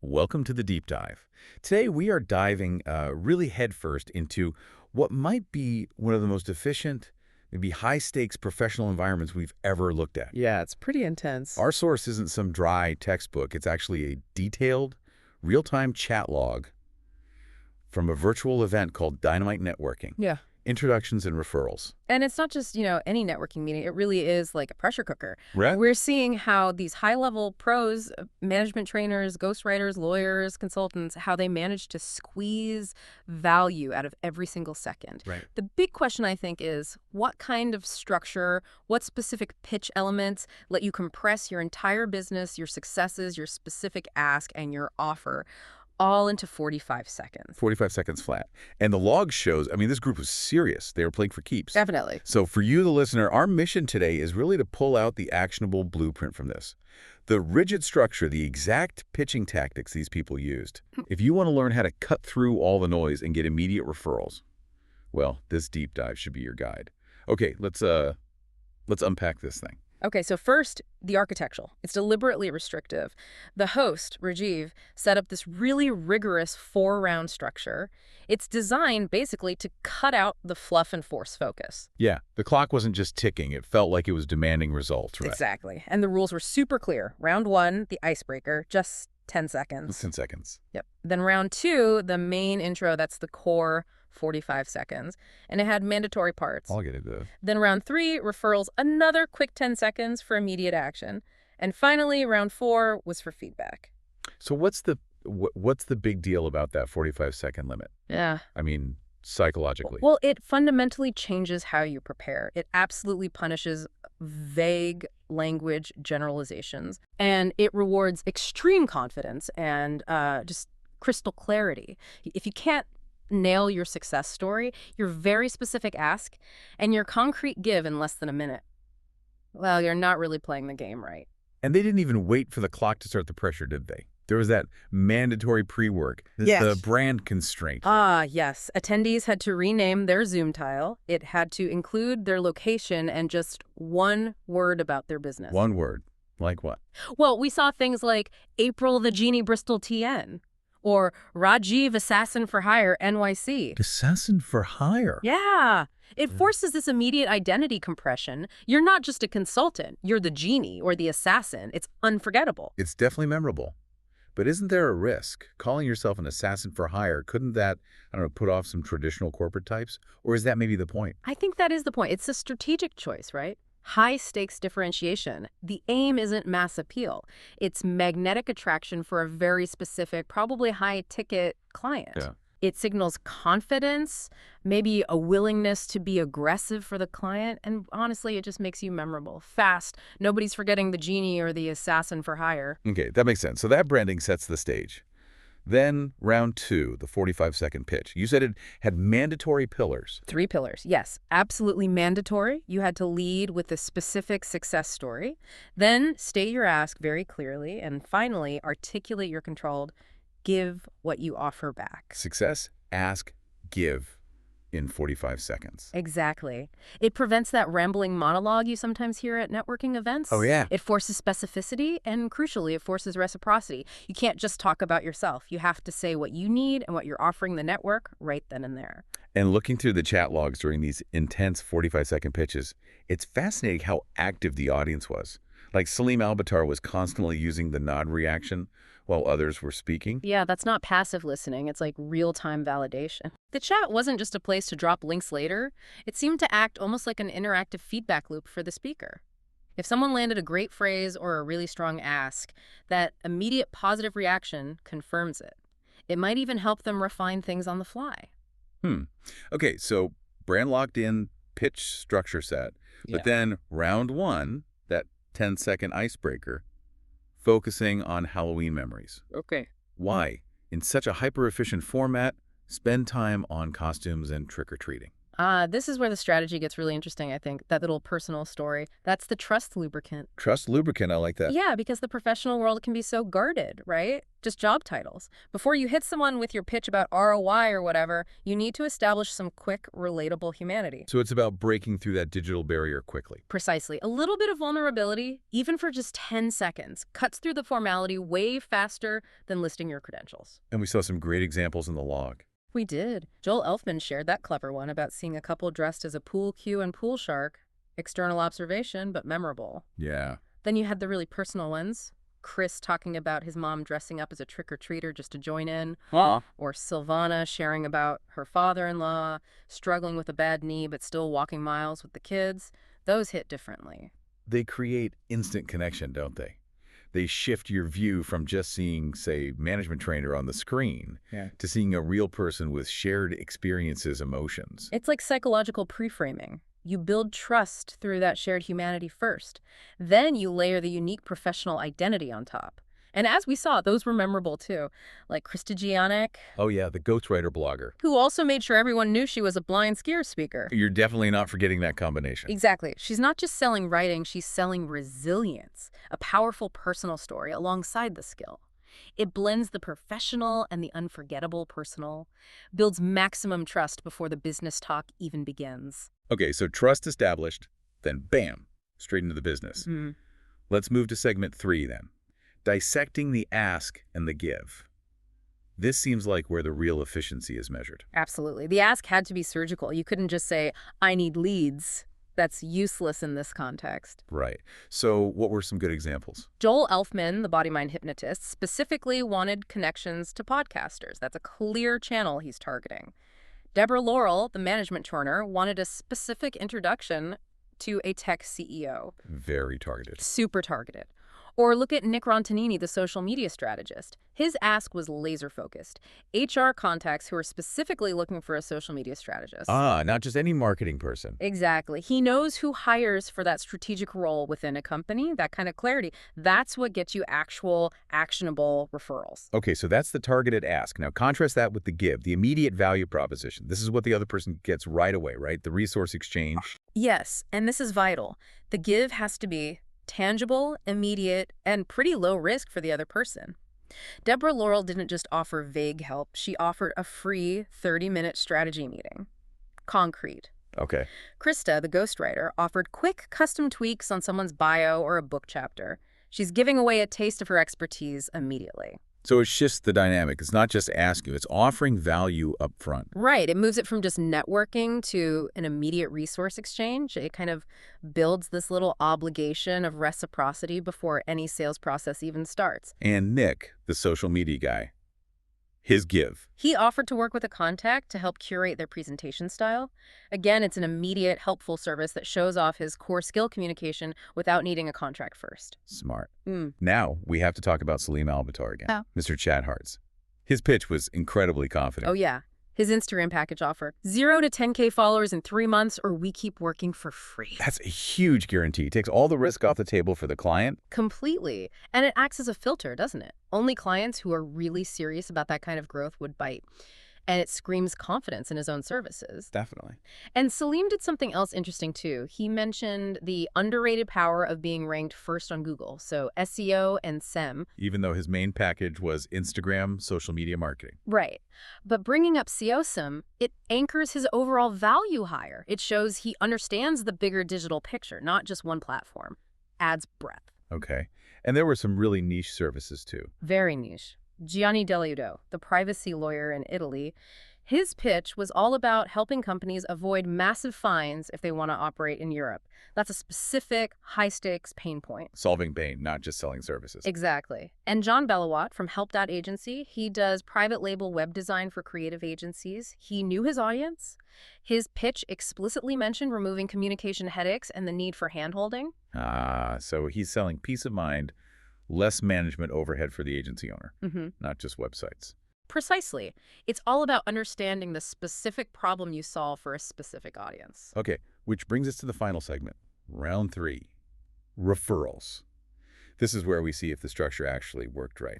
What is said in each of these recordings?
Welcome to the deep dive. Today we are diving really headfirst into what might be one of the most efficient, maybe high-stakes professional environments we've ever looked at. Yeah, it's pretty intense. Our source isn't some dry textbook. It's actually a detailed, real-time chat log from a virtual event called Dynamite Networking. Yeah. Introductions and referrals. And it's not just, any networking meeting. It really is like a pressure cooker. Right. We're seeing how these high-level pros, management trainers, ghostwriters, lawyers, consultants, how they manage to squeeze value out of every single second. Right. The big question, I think, is what kind of structure, what specific pitch elements let you compress your entire business, your successes, your specific ask, and your offer all into 45 seconds. 45 seconds flat. And the log shows, this group was serious. They were playing for keeps. Definitely. So for you, the listener, our mission today is really to pull out the actionable blueprint from this. The rigid structure, the exact pitching tactics these people used. If you want to learn how to cut through all the noise and get immediate referrals, well, this deep dive should be your guide. Okay, let's unpack this thing. Okay, so first, the architectural. It's deliberately restrictive. The host, Rajiv, set up this really rigorous 4-round structure. It's designed basically to cut out the fluff and force focus. Yeah, the clock wasn't just ticking. It felt like it was demanding results, right? Exactly. And the rules were super clear. Round 1, the icebreaker, just 10 seconds. 10 seconds. Yep. Then round 2, the main intro, that's the core, 45 seconds. And it had mandatory parts. I'll get into that. Then round 3, referrals, another quick 10 seconds for immediate action. And finally, round 4 was for feedback. So what's the big deal about that 45-second limit? Yeah. Psychologically. Well, it fundamentally changes how you prepare. It absolutely punishes vague language generalizations. And it rewards extreme confidence and just crystal clarity. If you can't nail your success story, your very specific ask, and your concrete give in less than a minute, well, you're not really playing the game right. And they didn't even wait for the clock to start the pressure, did they? There was that mandatory pre-work, the brand constraint. Ah, yes. Attendees had to rename their Zoom tile. It had to include their location and just one word about their business. One word. Like what? Well, we saw things like April the Genie Bristol TN or Rajiv Assassin for Hire NYC. Assassin for Hire? Yeah. It forces this immediate identity compression. You're not just a consultant. You're the genie or the assassin. It's unforgettable. It's definitely memorable. But isn't there a risk? Calling yourself an assassin for hire, couldn't that, put off some traditional corporate types? Or is that maybe the point? I think that is the point. It's a strategic choice, right? High-stakes differentiation. The aim isn't mass appeal. It's magnetic attraction for a very specific, probably high-ticket client. Yeah. It signals confidence, maybe a willingness to be aggressive for the client, and honestly, it just makes you memorable. Fast. Nobody's forgetting the genie or the assassin for hire. Okay, that makes sense. So that branding sets the stage. Then round 2, the 45-second pitch. You said it had mandatory pillars. 3 pillars, yes. Absolutely mandatory. You had to lead with a specific success story. Then state your ask very clearly. And finally, articulate your controlled, give what you offer back. Success, ask, give in 45 seconds. Exactly. It prevents that rambling monologue you sometimes hear at networking events. Oh, yeah. It forces specificity, and crucially, it forces reciprocity. You can't just talk about yourself. You have to say what you need and what you're offering the network right then and there. And looking through the chat logs during these intense 45-second pitches, it's fascinating how active the audience was. Like Salim Albatar was constantly using the nod reaction while others were speaking. Yeah, that's not passive listening. It's like real-time validation. The chat wasn't just a place to drop links later. It seemed to act almost like an interactive feedback loop for the speaker. If someone landed a great phrase or a really strong ask, that immediate positive reaction confirms it. It might even help them refine things on the fly. Okay, so brand locked in, pitch structure set. Yeah. But then round 1, that 10-second icebreaker, focusing on Halloween memories. Okay. Why, in such a hyper-efficient format, spend time on costumes and trick-or-treating? This is where the strategy gets really interesting, I think. That little personal story. That's the trust lubricant. Trust lubricant, I like that. Yeah, because the professional world can be so guarded, right? Just job titles. Before you hit someone with your pitch about ROI or whatever, you need to establish some quick, relatable humanity. So it's about breaking through that digital barrier quickly. Precisely. A little bit of vulnerability, even for just 10 seconds, cuts through the formality way faster than listing your credentials. And we saw some great examples in the log. We did. Joel Elfman shared that clever one about seeing a couple dressed as a pool cue and pool shark. External observation, but memorable. Yeah. Then you had the really personal ones. Chris talking about his mom dressing up as a trick-or-treater just to join in. Or Silvana sharing about her father-in-law struggling with a bad knee but still walking miles with the kids. Those hit differently. They create instant connection, don't they? They shift your view from just seeing, say, management trainer on the screen to seeing a real person with shared experiences, emotions. It's like psychological pre-framing. You build trust through that shared humanity first. Then you layer the unique professional identity on top. And as we saw, those were memorable too. Like Krista Giannick. Oh yeah, the ghostwriter blogger. Who also made sure everyone knew she was a blind skier speaker. You're definitely not forgetting that combination. Exactly. She's not just selling writing, she's selling resilience, a powerful personal story alongside the skill. It blends the professional and the unforgettable personal, builds maximum trust before the business talk even begins. Okay, so trust established, then bam, straight into the business. Let's move to segment 3 then. Dissecting the ask and the give. This seems like where the real efficiency is measured. Absolutely. The ask had to be surgical. You couldn't just say, I need leads. That's useless in this context. Right. So what were some good examples? Joel Elfman, the body-mind hypnotist, specifically wanted connections to podcasters. That's a clear channel he's targeting. Deborah Laurel, the management trainer, wanted a specific introduction to a tech CEO. Very targeted. Super targeted. Or look at Nick Rontanini, the social media strategist. His ask was laser-focused. HR contacts who are specifically looking for a social media strategist. Not just any marketing person. Exactly. He knows who hires for that strategic role within a company, that kind of clarity. That's what gets you actual, actionable referrals. Okay, so that's the targeted ask. Now contrast that with the give, the immediate value proposition. This is what the other person gets right away, right? The resource exchange. Yes, and this is vital. The give has to be tangible, immediate, and pretty low risk for the other person. Deborah Laurel didn't just offer vague help. She offered a free 30-minute strategy meeting. Concrete. Okay. Krista, the ghostwriter, offered quick custom tweaks on someone's bio or a book chapter. She's giving away a taste of her expertise immediately. So it shifts the dynamic. It's not just asking, it's offering value up front. Right. It moves it from just networking to an immediate resource exchange. It kind of builds this little obligation of reciprocity before any sales process even starts. And Nick, the social media guy, his give. He offered to work with a contact to help curate their presentation style. Again, it's an immediate, helpful service that shows off his core skill communication without needing a contract first. Smart. Now, we have to talk about Salim Albatar again, Mr. Chad Hartz. His pitch was incredibly confident. Oh, yeah. His Instagram package offer, 0 to 10K followers in 3 months, or we keep working for free. That's a huge guarantee. It takes all the risk off the table for the client. Completely. And it acts as a filter, doesn't it? Only clients who are really serious about that kind of growth would bite. And it screams confidence in his own services. Definitely. And Salim did something else interesting, too. He mentioned the underrated power of being ranked first on Google, so SEO and SEM. Even though his main package was Instagram, social media marketing. Right. But bringing up SEO-SEM, it anchors his overall value higher. It shows he understands the bigger digital picture, not just one platform. Adds breadth. Okay. And there were some really niche services, too. Very niche. Gianni Dell'Udo, the privacy lawyer in Italy, his pitch was all about helping companies avoid massive fines if they want to operate in Europe. That's a specific, high-stakes pain point. Solving pain, not just selling services. Exactly. And John Bellawat from Help Agency, he does private label web design for creative agencies. He knew his audience. His pitch explicitly mentioned removing communication headaches and the need for handholding. So he's selling peace of mind, less management overhead for the agency owner, not just websites. Precisely. It's all about understanding the specific problem you solve for a specific audience. Okay, which brings us to the final segment, round 3, referrals. This is where we see if the structure actually worked right.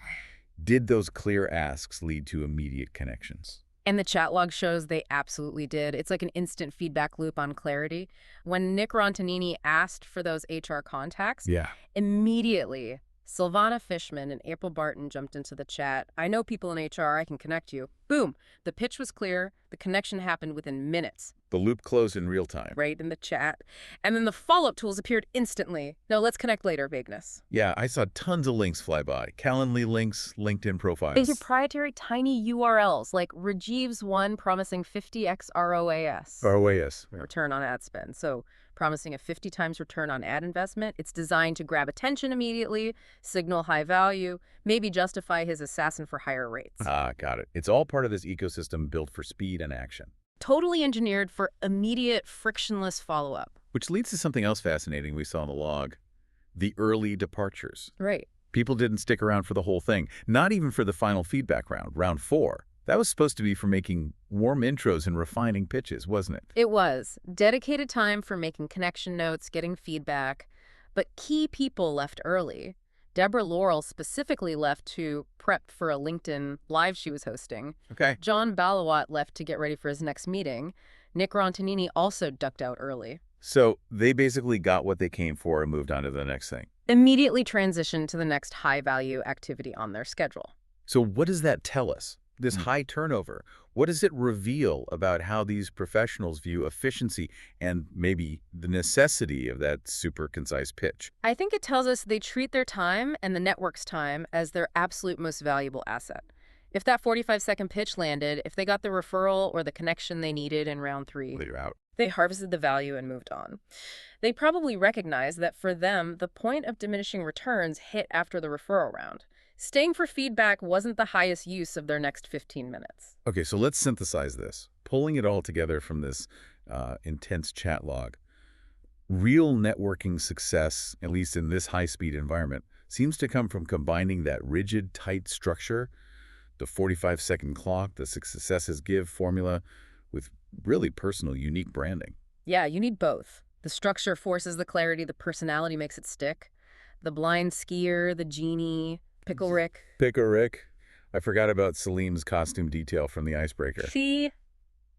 Did those clear asks lead to immediate connections? And the chat log shows they absolutely did. It's like an instant feedback loop on clarity. When Nick Rontanini asked for those HR contacts, Yeah. immediately Silvana Fishman and April Barton jumped into the chat. I know people in HR, I can connect you. Boom. The pitch was clear. The connection happened within minutes. The loop closed in real time. Right in the chat. And then the follow-up tools appeared instantly. No, let's connect later, vagueness. Yeah, I saw tons of links fly by. Calendly links, LinkedIn profiles. They proprietary tiny URLs like Rajiv's one promising 50x ROAS. ROAS. Return on ad spend. So promising a 50 times return on ad investment. It's designed to grab attention immediately, signal high value, maybe justify his assassin for higher rates. Ah, got it. It's all part of this ecosystem built for speed and action. Totally engineered for immediate, frictionless follow-up. Which leads to something else fascinating we saw in the log. The early departures. Right. People didn't stick around for the whole thing, not even for the final feedback round, round 4. That was supposed to be for making warm intros and refining pitches, wasn't it? It was. Dedicated time for making connection notes, getting feedback. But key people left early. Deborah Laurel specifically left to prep for a LinkedIn Live she was hosting. Okay. John Balawat left to get ready for his next meeting. Nick Rontanini also ducked out early. So they basically got what they came for and moved on to the next thing. Immediately transitioned to the next high-value activity on their schedule. So what does that tell us? This high turnover, what does it reveal about how these professionals view efficiency and maybe the necessity of that super concise pitch? I think it tells us they treat their time and the network's time as their absolute most valuable asset. If that 45-second pitch landed, if they got the referral or the connection they needed in round 3, They're out. they harvested the value and moved on. They probably recognized that for them, the point of diminishing returns hit after the referral round. Staying for feedback wasn't the highest use of their next 15 minutes. Okay, so let's synthesize this. Pulling it all together from this intense chat log. Real networking success, at least in this high-speed environment, seems to come from combining that rigid, tight structure, the 45-second clock, the successes give formula, with really personal, unique branding. Yeah, you need both. The structure forces the clarity, the personality makes it stick. The blind skier, the genie, Pickle Rick. Pickle Rick. I forgot about Salim's costume detail from the icebreaker. See?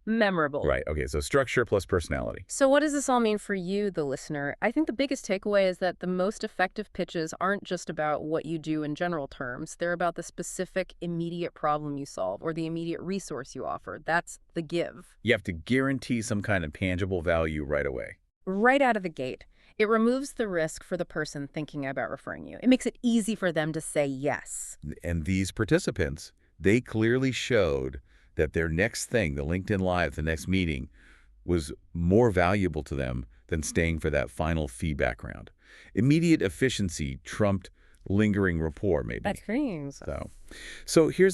Memorable. Right, okay, so structure plus personality. So what does this all mean for you, the listener? I think the biggest takeaway is that the most effective pitches aren't just about what you do in general terms. They're about the specific, immediate problem you solve or the immediate resource you offer. That's the give. You have to guarantee some kind of tangible value right away. Right out of the gate. It removes the risk for the person thinking about referring you. It makes it easy for them to say yes. And these participants, they clearly showed that their next thing, the LinkedIn Live, the next meeting, was more valuable to them than staying for that final feedback round. Immediate efficiency trumped lingering rapport, maybe. That's great. So here's the